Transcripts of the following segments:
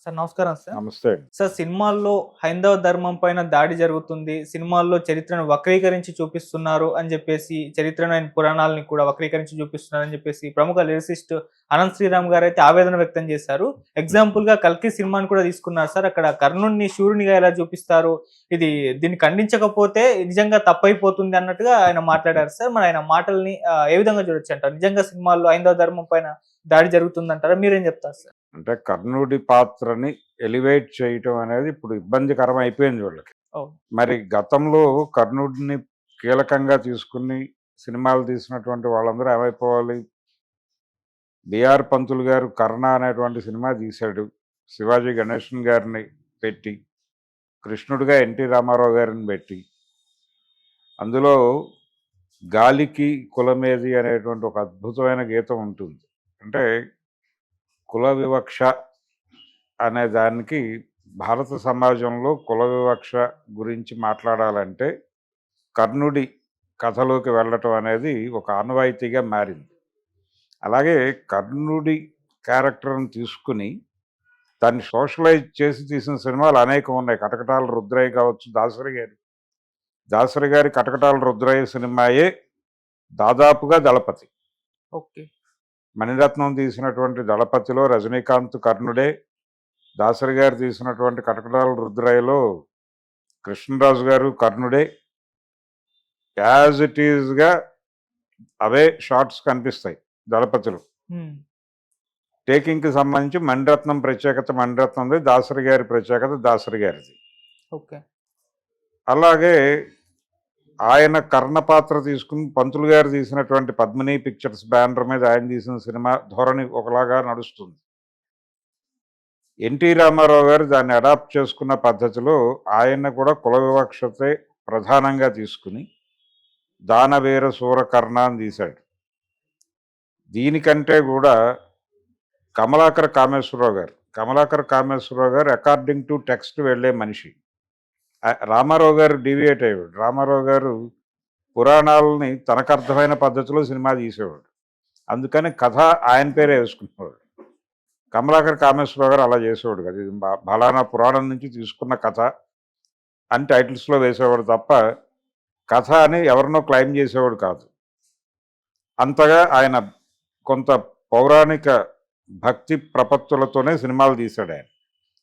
Sir నమస్కారం sir. నమస్తే అండి. సార్ సినిమాల్లో హైందవ ధర్మం పైన దాడి జరుగుతుంది. సినిమాల్లో చరిత్రను వక్రీకరించి చూపిస్తున్నారు అని జెప్పేసి, చరిత్రమైన పురాణాలని కూడా వక్రీకరించి చూపిస్తున్నారని జెప్పేసి ప్రముఖ లిరిసిస్ట్ అనంత్ శ్రీరామ్ గారైతే ఆవేదన వ్యక్తం చేశారు. ఎగ్జాంపుల్‌గా 'కల్కి' సినిమాని కూడా తీసుకున్నారు సార్. అక్కడ కర్ణుడిని శూరునిగా ఎలా చూపిస్తారు, దీన్ని ఖండించకపోతే నిజంగా తప్పైపోతుంది అన్నట్టుగా ఆయన మాట్లాడారు సార్. మరి ఆయన మాటల్ని ఏ విధంగా చూడొచ్చంటారు? నిజంగా సినిమాల్లో హైందవ ధర్మం పైన దాడి జరుగుతుందంటారా? మీరేం చెప్తారు సార్? అంటే కర్ణుడి పాత్రని ఎలివేట్ చేయటం అనేది ఇప్పుడు ఇబ్బందికరం అయిపోయింది వీళ్ళకి. అవును. మరి గతంలో కర్ణుడిని కీలకంగా తీసుకుని సినిమాలు తీసినటువంటి వాళ్ళందరూ ఏమైపోవాలి? బిఆర్ పంతులు గారు 'కర్ణ' అనేటువంటి సినిమా తీశాడు. శివాజీ గణేశన్ గారిని పెట్టి, కృష్ణుడిగా ఎన్టీ రామారావు గారిని పెట్టి, అందులో 'గాలికి కులమేది' అనేటువంటి ఒక అద్భుతమైన గీతం ఉంటుంది. అంటే కుల వివక్ష అనే దానికి భారత సమాజంలో కుల వివక్ష గురించి మాట్లాడాలంటే కర్ణుడి కథలోకి వెళ్ళటం అనేది ఒక ఆనవాయితీగా మారింది. అలాగే కర్ణుడి క్యారెక్టర్ని తీసుకుని దాన్ని సోషలైజ్ చేసి తీసిన సినిమాలు అనేకం ఉన్నాయి. 'కటకటాల రుద్రయ్య' కావచ్చు, దాసరి గారి 'కటకటాల రుద్రయ్య' సినిమాయే దాదాపుగా 'దళపతి'. ఓకే. మణిరత్నం తీసినటువంటి 'దళపతిలో' రజనీకాంత్ కర్ణుడే, దాసరి గారు తీసినటువంటి 'కటకటాల రుద్రయ్యలో' కృష్ణరాజు గారు కర్ణుడే. యాజ్ ఇట్ ఈజ్గా అవే షార్ట్స్ కనిపిస్తాయి 'దళపతిలో'. టేకింగ్కి సంబంధించి మణిరత్నం ప్రత్యేకత మణిరత్నంది, దాసరి గారి ప్రత్యేకత దాసరి గారిది. ఓకే. అలాగే ఆయన కర్ణ పాత్ర తీసుకుని పంతులు గారు తీసినటువంటి 'పద్మిని పిక్చర్స్' బ్యానర్ మీద ఆయన తీసిన సినిమా ధోరణి ఒకలాగా నడుస్తుంది. ఎన్టీ రామారావు గారు దాన్ని అడాప్ట్ చేసుకున్న పద్ధతిలో ఆయన కూడా కుల వివక్షతే ప్రధానంగా తీసుకుని 'దానవీర శూరకర్ణ' అని తీశాడు. దీనికంటే కూడా కమలాకర కామేశ్వరరావు గారు అకార్డింగ్ టు టెక్స్ట్ వెళ్ళే మనిషి. రామారావు గారు డీవియేట్ అయ్యాడు. రామారావు గారు పురాణాలని తనకు అర్థమైన పద్ధతిలో సినిమా తీసేవాడు. అందుకని కథ ఆయన పేరే వేసుకునేవాడు. కమలాకర కామేశ్వరరావు గారు అలా చేసేవాడు కదా, ఇది బలానా పురాణం నుంచి తీసుకున్న కథ అని టైటిల్స్లో వేసేవాడు తప్ప కథ అని ఎవరినో క్లెయిమ్ చేసేవాడు కాదు. అంతగా ఆయన కొంత పౌరాణిక భక్తి ప్రపత్తులతోనే సినిమాలు తీశాడు ఆయన.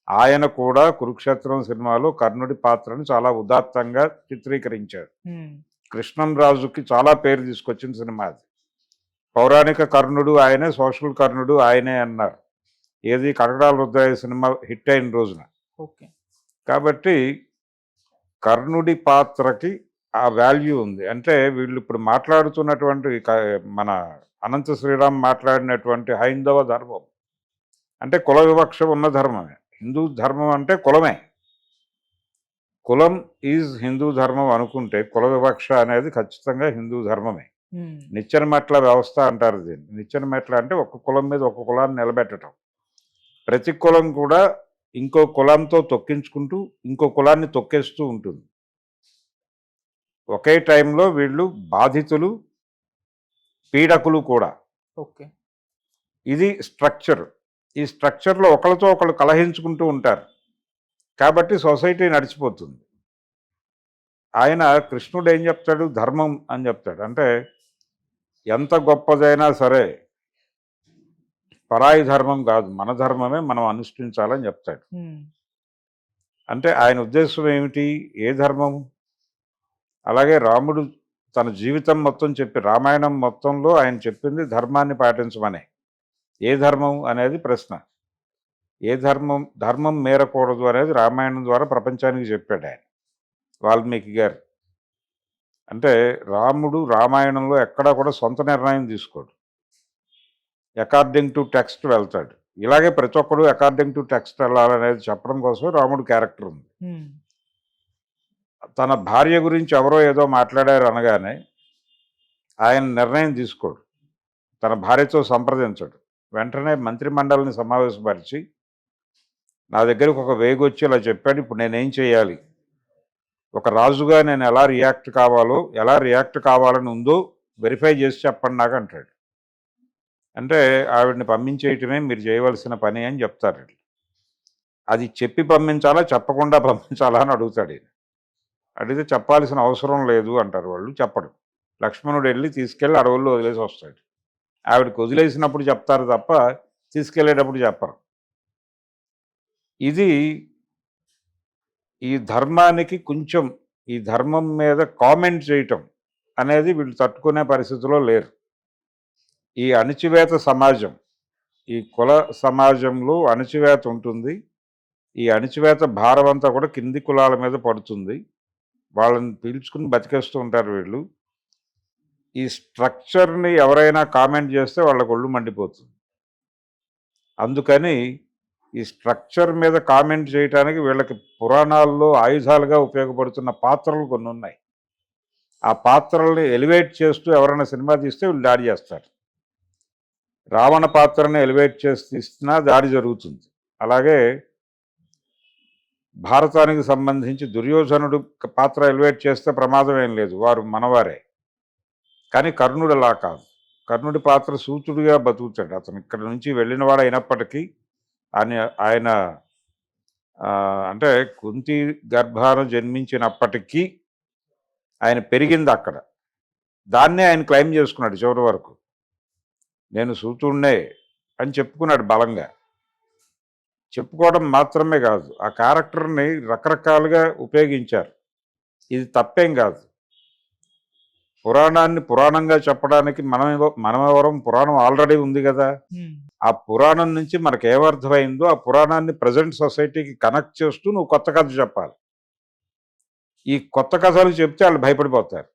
ఆయన కూడా 'కురుక్షేత్రం' సినిమాలో కర్ణుడి పాత్రను చాలా ఉదాత్తంగా చిత్రీకరించాడు. కృష్ణంరాజుకి చాలా పేరు తీసుకొచ్చిన సినిమా అది. పౌరాణిక కర్ణుడు ఆయనే, సోషల్ కర్ణుడు ఆయనే అన్నారు. ఏది 'కటకటాల రుద్రయ్య' సినిమా హిట్ అయిన రోజున. ఓకే. కాబట్టి కర్ణుడి పాత్రకి ఆ వాల్యూ ఉంది. అంటే వీళ్ళు ఇప్పుడు మాట్లాడుతున్నటువంటి మన అనంత శ్రీరామ్ మాట్లాడినటువంటి హైందవ ధర్మం అంటే కుల వివక్ష ఉన్న ధర్మమే. హిందూ ధర్మం అంటే కులమే. కులం ఈజ్ హిందూ ధర్మం అనుకుంటే కుల వివక్ష అనేది ఖచ్చితంగా హిందూ ధర్మమే. నిచ్చెన మెట్ల వ్యవస్థ అంటారు దీన్ని. నిచ్చెన మెట్ల అంటే ఒక కులం మీద ఒక కులాన్ని నిలబెట్టడం. ప్రతి కులం కూడా ఇంకో కులంతో తొక్కించుకుంటూ ఇంకో కులాన్ని తొక్కేస్తూ ఉంటుంది. ఒకే టైంలో వీళ్ళు బాధితులు, పీడకులు కూడా. ఓకే. ఇది స్ట్రక్చర్. ఈ స్ట్రక్చర్లో ఒకరితో ఒకరు కలహించుకుంటూ ఉంటారు. కాబట్టి సొసైటీ నడిచిపోతుంది. ఆయన కృష్ణుడు ఏం చెప్తాడు? ధర్మం అని చెప్తాడు. అంటే ఎంత గొప్పదైనా సరే పరాయి ధర్మం కాదు, మన ధర్మమే మనం అనుష్ఠించాలని చెప్తాడు. అంటే ఆయన ఉద్దేశం ఏమిటి? ఏ ధర్మం? అలాగే రాముడు తన జీవితం మొత్తం చెప్పి రామాయణం మొత్తంలో ఆయన చెప్పింది ధర్మాన్ని పాటించమనే. ఏ ధర్మం అనేది ప్రశ్న. ఏ ధర్మం మేరకూడదు అనేది రామాయణం ద్వారా ప్రపంచానికి చెప్పాడు ఆయన, వాల్మీకి గారు. అంటే రాముడు రామాయణంలో ఎక్కడా కూడా సొంత నిర్ణయం తీసుకోడు, అకార్డింగ్ టు టెక్స్ట్ వెళ్తాడు. ఇలాగే ప్రతి ఒక్కడు అకార్డింగ్ టు టెక్స్ట్ వెళ్ళాలనేది చెప్పడం కోసం రాముడు క్యారెక్టర్ ఉంది. తన భార్య గురించి ఎవరో ఏదో మాట్లాడారు అనగానే ఆయన నిర్ణయం తీసుకోడు, తన భార్యతో సంప్రదించడు. వెంటనే మంత్రిమండలిని సమావేశపరిచి నా దగ్గరకు ఒక వేగి వచ్చి ఇలా చెప్పాడు, ఇప్పుడు నేనేం చేయాలి, ఒక రాజుగా నేను ఎలా రియాక్ట్ కావాలని ఉందో వెరిఫై చేసి చెప్పండి నాకు అంటాడు. అంటే ఆవిడని పంపించేయటమే మీరు చేయవలసిన పని అని చెప్తారు. అది చెప్పి పంపించాలా చెప్పకుండా పంపించాలా అని అడుగుతాడు ఈయన. అడిగితే చెప్పాల్సిన అవసరం లేదు అంటారు వాళ్ళు. చెప్పడు. లక్ష్మణుడు వెళ్ళి తీసుకెళ్ళి అడవుల్లో వదిలేసి వస్తాడు. ఆవిడకి వదిలేసినప్పుడు చెప్తారు తప్ప తీసుకెళ్ళేటప్పుడు చెప్పరు. ఇది ఈ ధర్మానికి కొంచెం ఈ ధర్మం మీద కామెంట్ చేయటం అనేది వీళ్ళు తట్టుకునే పరిస్థితిలో లేరు. ఈ అణిచివేత సమాజం, ఈ కుల సమాజంలో అణిచివేత ఉంటుంది. ఈ అణిచివేత భారం అంతా కూడా కింది కులాల మీద పడుతుంది. వాళ్ళని పీల్చుకుని బతికేస్తూ ఉంటారు వీళ్ళు. ఈ స్ట్రక్చర్ని ఎవరైనా కామెంట్ చేస్తే వాళ్ళకు ఒళ్ళు మండిపోతుంది. అందుకని ఈ స్ట్రక్చర్ మీద కామెంట్ చేయడానికి వీళ్ళకి పురాణాల్లో ఆయుధాలుగా ఉపయోగపడుతున్న పాత్రలు కొన్ని ఉన్నాయి. ఆ పాత్రల్ని ఎలివేట్ చేస్తూ ఎవరైనా సినిమా తీస్తే వీళ్ళు దాడి చేస్తారు. రావణ పాత్రని ఎలివేట్ చేసి తీస్తున్నా దాడి జరుగుతుంది. అలాగే భారతానికి సంబంధించి దుర్యోధనుడు పాత్ర ఎలివేట్ చేస్తే ప్రమాదం ఏం లేదు, వారు మనవారే. కానీ కర్ణుడు అలా కాదు. కర్ణుడి పాత్ర సూతుడిగా బతుకుతాడు. అతను ఇక్కడ నుంచి వెళ్ళినవాడు అయినప్పటికీ ఆయన అంటే కుంతి గర్భాన జన్మించినప్పటికీ ఆయన పెరిగింది అక్కడ. దాన్నే ఆయన క్లెయిమ్ చేసుకున్నాడు చివరి వరకు. నేను సూతుడినే అని చెప్పుకున్నాడు బలంగా. చెప్పుకోవడం మాత్రమే కాదు, ఆ క్యారెక్టర్ని రకరకాలుగా ఉపయోగించారు. ఇది తప్పేం కాదు. పురాణాన్ని పురాణంగా చెప్పడానికి మనమెవరం, పురాణం ఆల్రెడీ ఉంది కదా. ఆ పురాణం నుంచి మనకు ఏమర్థమైందో ఆ పురాణాన్ని ప్రజెంట్ సొసైటీకి కనెక్ట్ చేస్తూ నువ్వు కొత్త కథ చెప్పాలి. ఈ కొత్త కథలు చెప్తే వాళ్ళు భయపడిపోతారు.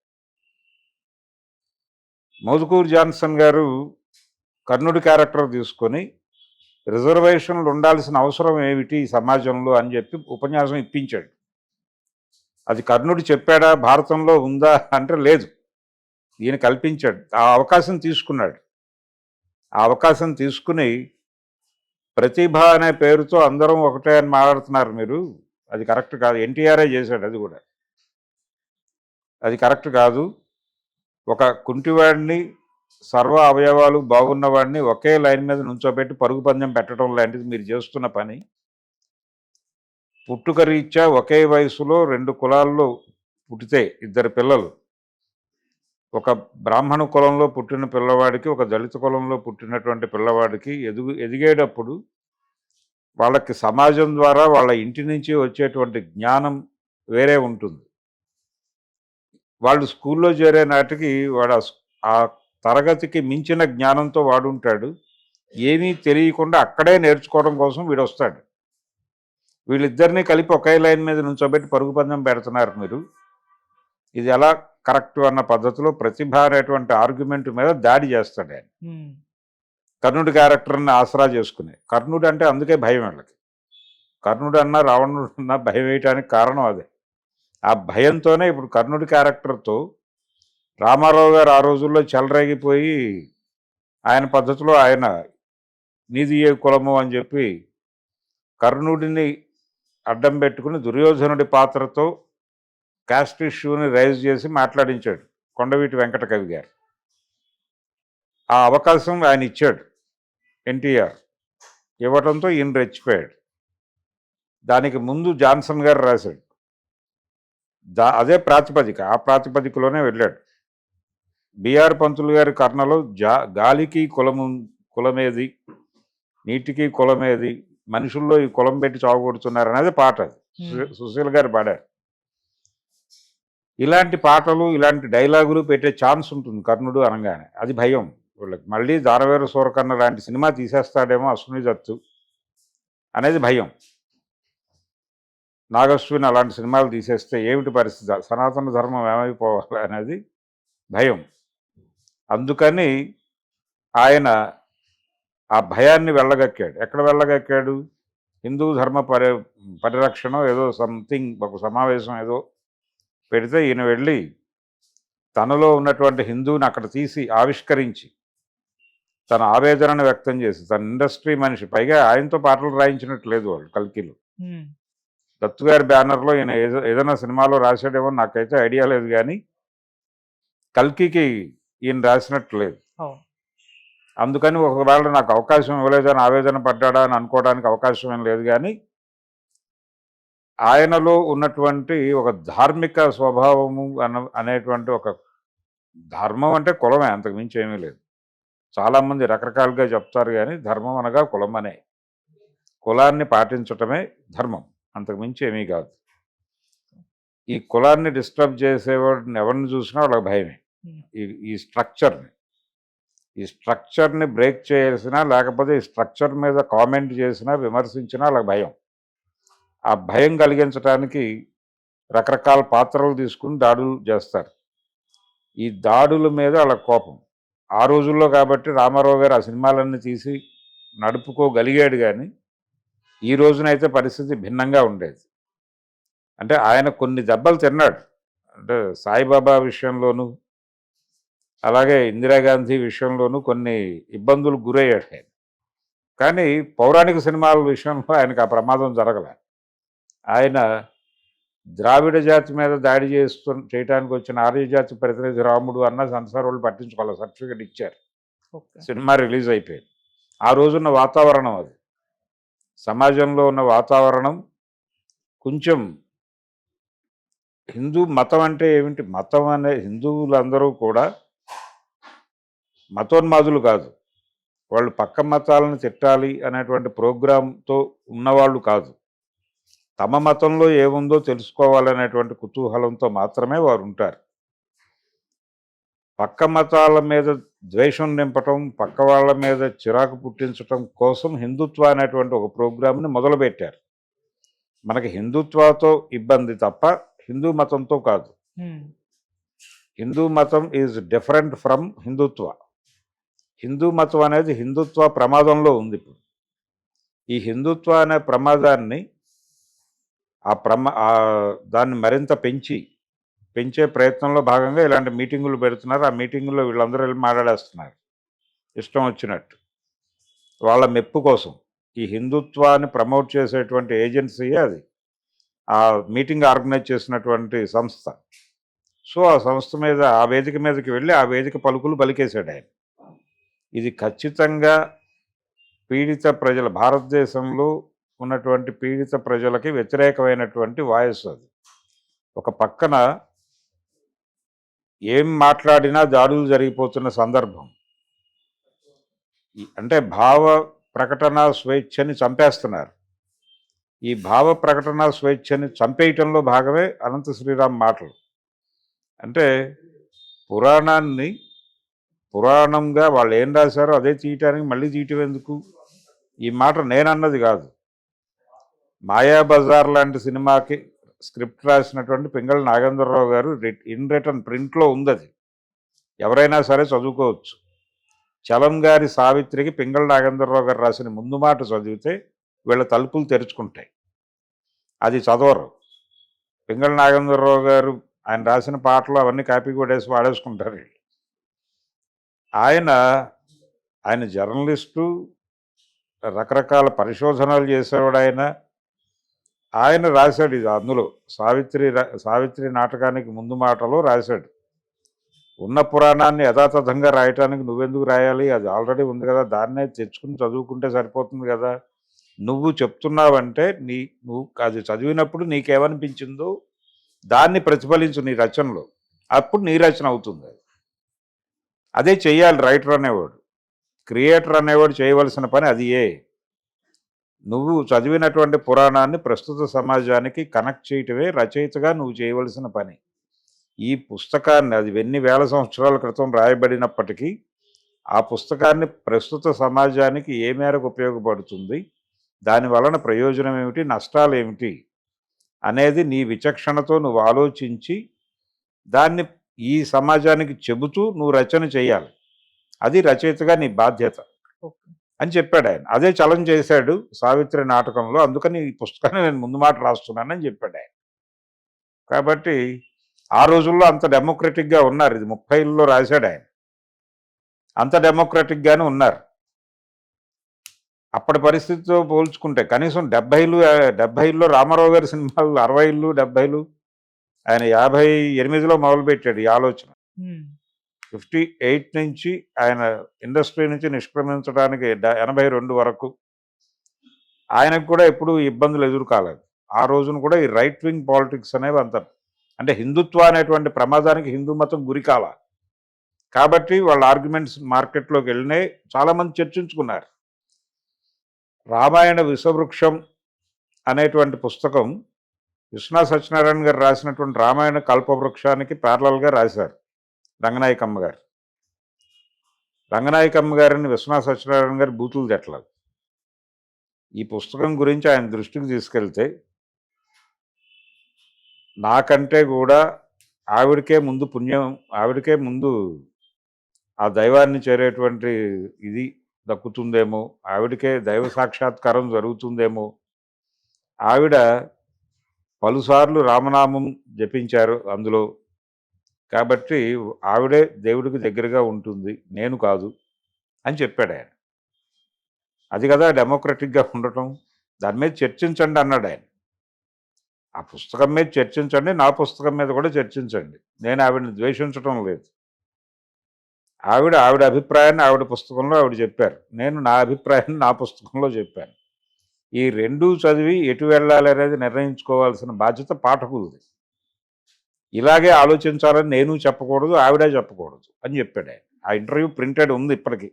మోదుకూరు జాన్సన్ గారు కర్ణుడి క్యారెక్టర్ తీసుకొని రిజర్వేషన్లు ఉండాల్సిన అవసరం ఏమిటి ఈ సమాజంలో అని చెప్పి ఉపన్యాసం ఇప్పించాడు. అది కర్ణుడు చెప్పాడా, భారతంలో ఉందా అంటే లేదు, ఈయన కల్పించాడు. ఆ అవకాశం తీసుకున్నాడు. ఆ అవకాశం తీసుకుని ప్రతిభ అనే పేరుతో అందరం ఒకటే అని మాట్లాడుతున్నారు మీరు, అది కరెక్ట్ కాదు. ఎన్టీఆర్ఏ చేశాడు, అది కూడా అది కరెక్ట్ కాదు. ఒక కుంటివాడిని సర్వ అవయవాలు బాగున్నవాడిని ఒకే లైన్ మీద నుంచోబెట్టి పరుగు పందెం పెట్టడం లాంటిది మీరు చేస్తున్న పని. పుట్టుక రీత్యా ఒకే వయసులో 2 కులాల్లో పుట్టితే 2 పిల్లలు, ఒక బ్రాహ్మణ కులంలో పుట్టిన పిల్లవాడికి ఒక దళిత కులంలో పుట్టినటువంటి పిల్లవాడికి ఎదిగేటప్పుడు వాళ్ళకి సమాజం ద్వారా వాళ్ళ ఇంటి నుంచి వచ్చేటువంటి జ్ఞానం వేరే ఉంటుంది. వాళ్ళు స్కూల్లో చేరే నాటికి వాడు ఆ తరగతికి మించిన జ్ఞానంతో వాడుంటాడు. ఏమీ తెలియకుండా అక్కడే నేర్చుకోవడం కోసం వీడు వస్తాడు. వీళ్ళిద్దరినీ కలిపి ఒకే లైన్ మీద నుంచోబెట్టి పరుగు పందెం పెడుతున్నారు మీరు, ఇది ఎలా కరెక్ట్ అన్న పద్ధతిలో ప్రతిభ అనేటువంటి ఆర్గ్యుమెంట్ మీద దాడి చేస్తాడు ఆయన. కర్ణుడి క్యారెక్టర్ని ఆసరా చేసుకుని. కర్ణుడు అంటే అందుకే భయం వాళ్ళకి. కర్ణుడు అన్నా రావణుడు అన్నా భయం వేయటానికి కారణం అదే. ఆ భయంతోనే ఇప్పుడు కర్ణుడి క్యారెక్టర్తో రామారావు గారు ఆ రోజుల్లో చెలరేగిపోయి ఆయన పద్ధతిలో ఆయన నీది ఏ కులము అని చెప్పి కర్ణుడిని అడ్డం పెట్టుకుని దుర్యోధనుడి పాత్రతో కాస్ట్ ఇష్యూని రైజ్ చేసి మాట్లాడించాడు కొండవీటి వెంకట కవి గారు. ఆ అవకాశం ఆయన ఇచ్చాడు ఎన్టీఆర్. ఇవ్వడంతో ఈయన రెచ్చిపోయాడు. దానికి ముందు జాన్సన్ గారు రాశాడు. అదే ప్రాతిపదిక, ఆ ప్రాతిపదికలోనే వెళ్ళాడు. బిఆర్ పంతులు గారి కర్ణలో గాలికి కులమేది, నీటికి కులమేది, మనుషుల్లో ఈ కులం పెట్టి చావగొడుతున్నారు అనేది పాట. అది సుశీల్ గారు పాడారు. ఇలాంటి పాటలు ఇలాంటి డైలాగులు పెట్టే ఛాన్స్ ఉంటుంది కర్ణుడు అనగానే. అది భయం వీళ్ళకి. మళ్ళీ దానవేర సూరకర్ణ లాంటి సినిమా తీసేస్తాడేమో అశ్విని దత్తు అనేది భయం. నాగశ్విని అలాంటి సినిమాలు తీసేస్తే ఏమిటి పరిస్థితి, సనాతన ధర్మం ఏమైపోవాలి అనేది భయం. అందుకని ఆయన ఆ భయాన్ని వెళ్ళగక్కాడు. ఎక్కడ వెళ్ళగక్కాడు? హిందూ ధర్మ పరిరక్షణ ఏదో సంథింగ్ ఒక సమావేశం ఏదో పెడితే ఈయన వెళ్ళి తనలో ఉన్నటువంటి హిందువుని అక్కడ తీసి ఆవిష్కరించి తన ఆవేదనను వ్యక్తం చేసి, తన ఇండస్ట్రీ మనిషి, పైగా ఆయనతో పాటలు రాయించినట్టు లేదు వాళ్ళు కల్కిలో. దత్తు గారి బ్యానర్లో ఈయన ఏదైనా సినిమాలో రాశాడేమో నాకైతే ఐడియా లేదు, కానీ కల్కికి ఈయన రాసినట్టు లేదు. అందుకని ఒకవేళ నాకు అవకాశం ఇవ్వలేదని ఆవేదన పడ్డాడా అని అనుకోవడానికి అవకాశం ఏం లేదు. కానీ ఆయనలో ఉన్నటువంటి ఒక ధార్మిక స్వభావము అనేటువంటి ఒక ధర్మం అంటే కులమే, అంతకు మించి ఏమీ లేదు. చాలామంది రకరకాలుగా చెప్తారు కానీ ధర్మం అనగా కులం అనే. కులాన్ని పాటించటమే ధర్మం, అంతకు మించి ఏమీ కాదు. ఈ కులాన్ని డిస్టర్బ్ చేసేవాడిని ఎవరిని చూసినా వాళ్ళకి భయమే. ఉమ్, ఈ ఈ స్ట్రక్చర్ని ఈ స్ట్రక్చర్ని బ్రేక్ చేసినా, లేకపోతే ఈ స్ట్రక్చర్ మీద కామెంట్ చేసినా, విమర్శించినా వాళ్ళకి భయం. ఆ భయం కలిగించడానికి రకరకాల పాత్రలు తీసుకుని దాడులు చేస్తారు. ఈ దాడుల మీద వాళ్ళ కోపం. ఆ రోజుల్లో కాబట్టి రామారావు గారు ఆ సినిమాలన్నీ తీసి నడుపుకోగలిగాడు కానీ ఈ రోజునైతే పరిస్థితి భిన్నంగా ఉండేది. అంటే ఆయన కొన్ని దెబ్బలు తిన్నాడు. అంటే సాయిబాబా విషయంలోనూ, అలాగే ఇందిరాగాంధీ విషయంలోనూ కొన్ని ఇబ్బందులు గురయ్యాడు ఆయన. కానీ పౌరాణిక సినిమాల విషయంలో ఆయనకు ఆ ప్రమాదం జరగలే. ఆయన ద్రావిడ జాతి మీద దాడి చేయడానికి వచ్చిన ఆర్యజాతి ప్రతినిధి రాముడు అన్న సంసార వాళ్ళు పట్టించుకోవాలి, సర్టిఫికెట్ ఇచ్చారు. ఓకే. సినిమా రిలీజ్ అయిపోయింది. ఆ రోజున్న వాతావరణం అది. సమాజంలో ఉన్న వాతావరణం కొంచెం హిందూ మతం అంటే ఏమిటి, మతం అనే హిందువులందరూ కూడా మతోన్మాదులు కాదు. వాళ్ళు పక్క మతాలను తిట్టాలి అనేటువంటి ప్రోగ్రాంతో ఉన్నవాళ్ళు కాదు. తమ మతంలో ఏముందో తెలుసుకోవాలనేటువంటి కుతూహలంతో మాత్రమే వారు ఉంటారు. పక్క మతాల మీద ద్వేషం నింపటం, పక్క వాళ్ళ మీద చిరాకు పుట్టించటం కోసం హిందుత్వ అనేటువంటి ఒక ప్రోగ్రాంని మొదలుపెట్టారు. మనకి హిందుత్వతో ఇబ్బంది తప్ప హిందూ మతంతో కాదు. ఉమ్, హిందూ మతం ఈజ్ డిఫరెంట్ ఫ్రమ్ హిందుత్వ. హిందూ మతం అనేది హిందుత్వ ప్రమాదంలో ఉంది ఇప్పుడు. ఈ హిందుత్వ అనే ప్రమాదాన్ని దాన్ని మరింత పెంచే ప్రయత్నంలో భాగంగా ఇలాంటి మీటింగులు పెడుతున్నారు. ఆ మీటింగుల్లో వీళ్ళందరూ వెళ్ళి మాట్లాడేస్తున్నారు ఇష్టం వచ్చినట్టు, వాళ్ళ మెప్పు కోసం. ఈ హిందుత్వాన్ని ప్రమోట్ చేసేటువంటి ఏజెన్సీయే అది, ఆ మీటింగ్ ఆర్గనైజ్ చేసినటువంటి సంస్థ. సో ఆ సంస్థ మీద, ఆ వేదిక మీదకి వెళ్ళి ఆ వేదిక పలుకులు పలికేశాడు ఆయన. ఇది ఖచ్చితంగా పీడిత ప్రజల, భారతదేశంలో ఉన్నటువంటి పీడిత ప్రజలకి వ్యతిరేకమైనటువంటి వాయిస్ అది. ఒక పక్కన ఏం మాట్లాడినా దాడులు జరిగిపోతున్న సందర్భం. అంటే భావ ప్రకటన స్వేచ్ఛని చంపేస్తున్నారు. ఈ భావ ప్రకటన స్వేచ్ఛని చంపేయటంలో భాగమే అనంత శ్రీరామ్ మాటలు. అంటే పురాణంగా వాళ్ళు ఏం రాశారో అదే తీయటానికి మళ్ళీ తీయటం ఎందుకు? ఈ మాట నేనన్నది కాదు. మాయాబజార్ లాంటి సినిమాకి స్క్రిప్ట్ రాసినటువంటి పింగళి నాగేంద్రరావు గారు ఇన్ రిటర్న్ ప్రింట్లో ఉంది, అది ఎవరైనా సరే చదువుకోవచ్చు. చలం గారి సావిత్రికి పింగళి నాగేంద్రరావు గారు రాసిన ముందు మాట చదివితే వీళ్ళ తలుపులు తెరుచుకుంటాయి. అది చదవరు. పింగళి నాగేంద్రరావు గారు ఆయన రాసిన పాటలు అవన్నీ కాపీ కొట్టేసి వాడేసుకుంటారు. ఆయన జర్నలిస్టు, రకరకాల పరిశోధనలు చేసేవాడు. ఆయన రాశాడు ఇది. అందులో సావిత్రి నాటకానికి ముందు మాటలో రాశాడు, ఉన్న పురాణాన్ని యథాతథంగా రాయటానికి నువ్వెందుకు రాయాలి, అది ఆల్రెడీ ఉంది కదా, దాన్నే తెచ్చుకుని చదువుకుంటే సరిపోతుంది కదా. నువ్వు చెప్తున్నావంటే నువ్వు అది చదివినప్పుడు నీకేమనిపించిందో దాన్ని ప్రతిఫలించు నీ రచనలో, అప్పుడు నీ రచన అవుతుంది. అదే చెయ్యాలి రైటర్ అనేవాడు. క్రియేటర్ అనేవాడు చేయవలసిన పని అది. నువ్వు చదివినటువంటి పురాణాన్ని ప్రస్తుత సమాజానికి కనెక్ట్ చేయటమే రచయితగా నువ్వు చేయవలసిన పని. ఈ పుస్తకాన్ని, అది ఎన్ని వేల సంవత్సరాల క్రితం రాయబడినప్పటికీ, ఆ పుస్తకాన్ని ప్రస్తుత సమాజానికి ఏ మేరకు ఉపయోగపడుతుంది, దాని వలన ప్రయోజనం ఏమిటి, నష్టాలు ఏమిటి అనేది నీ విచక్షణతో నువ్వు ఆలోచించి దాన్ని ఈ సమాజానికి చెబుతూ నువ్వు రచన చేయాలి. అది రచయితగా నీ బాధ్యత అని చెప్పాడు ఆయన. అదే చలం చేశాడు సావిత్రి నాటకంలో. అందుకని ఈ పుస్తకాన్ని నేను ముందు మాట రాస్తున్నానని చెప్పాడు ఆయన. కాబట్టి ఆ రోజుల్లో అంత డెమోక్రటిక్గా ఉన్నారు. ఇది 30లో రాశాడు ఆయన. అంత డెమోక్రటిక్గానే ఉన్నారు. అప్పటి పరిస్థితితో పోల్చుకుంటే కనీసం 70లో రామారావు గారి సినిమాలు, 60లు 70లు, ఆయన 58లో మొదలుపెట్టాడు ఈ ఆలోచన. 58 నుంచి ఆయన ఇండస్ట్రీ నుంచి నిష్క్రమించడానికి 82 వరకు ఆయనకు కూడా ఎప్పుడూ ఇబ్బందులు ఎదురు కాలేదు. ఆ రోజున కూడా ఈ రైట్ వింగ్ పాలిటిక్స్ అనేవి అంత అంటే హిందుత్వ అనేటువంటి ప్రమాదానికి హిందూ మతం గురికాల. కాబట్టి వాళ్ళ ఆర్గ్యుమెంట్స్ మార్కెట్లోకి వెళ్ళినాయి, చాలామంది చర్చించుకున్నారు. రామాయణ విషవృక్షం అనేటువంటి పుస్తకం విశ్వనాథ సత్యనారాయణ గారు రాసినటువంటి రామాయణ కల్పవృక్షానికి ప్యారలల్గా రాశారు రంగనాయకమ్మ గారు. రంగనాయకమ్మ గారిని విశ్వనాథ సత్యనారాయణ గారు బూతులు తిట్టలేదు. ఈ పుస్తకం గురించి ఆయన దృష్టికి తీసుకెళ్తే నాకంటే కూడా ఆవిడకే ముందు పుణ్యం, ఆవిడకే ముందు ఆ దైవాన్ని చేరేటువంటి ఇది దక్కుతుందేమో, ఆవిడకే దైవ సాక్షాత్కారం జరుగుతుందేమో. ఆవిడ పలుసార్లు రామనామం జపించారు అందులో. కాబట్టి ఆవిడే దేవుడికి దగ్గరగా ఉంటుంది, నేను కాదు అని చెప్పాడు ఆయన. అది కదా డెమోక్రటిక్గా ఉండటం. దాని మీద చర్చించండి అన్నాడు ఆయన. ఆ పుస్తకం మీద చర్చించండి, నా పుస్తకం మీద కూడా చర్చించండి. నేను ఆవిడని ద్వేషించడం లేదు. ఆవిడ అభిప్రాయాన్ని ఆవిడ పుస్తకంలో ఆవిడ చెప్పారు, నేను నా అభిప్రాయాన్ని నా పుస్తకంలో చెప్పాను. ఈ రెండూ చదివి ఎటు వెళ్ళాలి అనేది నిర్ణయించుకోవాల్సిన బాధ్యత పాఠకులది. ఇలాగే ఆలోచించాలని నేను చెప్పకూడదు, ఆవిడే చెప్పకూడదు అని చెప్పాడు ఆయన. ఆ ఇంటర్వ్యూ ప్రింటెడ్ ఉంది ఇప్పటికీ.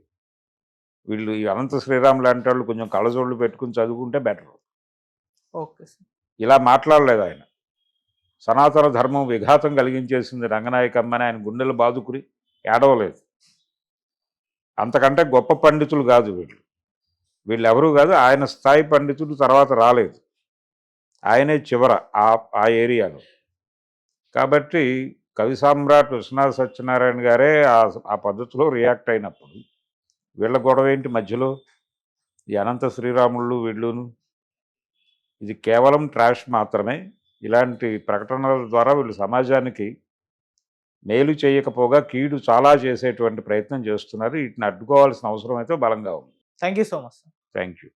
వీళ్ళు ఈ అనంత శ్రీరామ్ లాంటి వాళ్ళు కొంచెం కళ్ళజోళ్ళు పెట్టుకుని చదువుకుంటే బెటర్. Okay sir. ఇలా మాట్లాడలేదు ఆయన. సనాతన ధర్మం విఘాతం కలిగించేసింది రంగనాయకమ్మని ఆయన గుండెలు బాదుకుని ఏడవలేదు. అంతకంటే గొప్ప పండితులు కాదు వీళ్ళు. వీళ్ళెవరూ కాదు, ఆయన స్థాయి పండితులు తర్వాత రాలేదు. ఆయనే చివర ఆ ఏరియాలో. కాబట్టి కవి సామ్రాట్ విశ్వనాథ సత్యనారాయణ గారే ఆ పద్ధతిలో రియాక్ట్ అయినప్పుడు వీళ్ళ గొడవ ఏంటి మధ్యలో? ఈ అనంత శ్రీరాముళ్ళు వీళ్ళును. ఇది కేవలం ట్రాష్ మాత్రమే. ఇలాంటి ప్రకటనల ద్వారా వీళ్ళు సమాజానికి మేలు చేయకపోగా కీడు చాలా చేసేటువంటి ప్రయత్నం చేస్తున్నారు. వీటిని అడ్డుకోవాల్సిన అవసరం అయితే బలంగా ఉంది. Thank you so much sir. Thank you.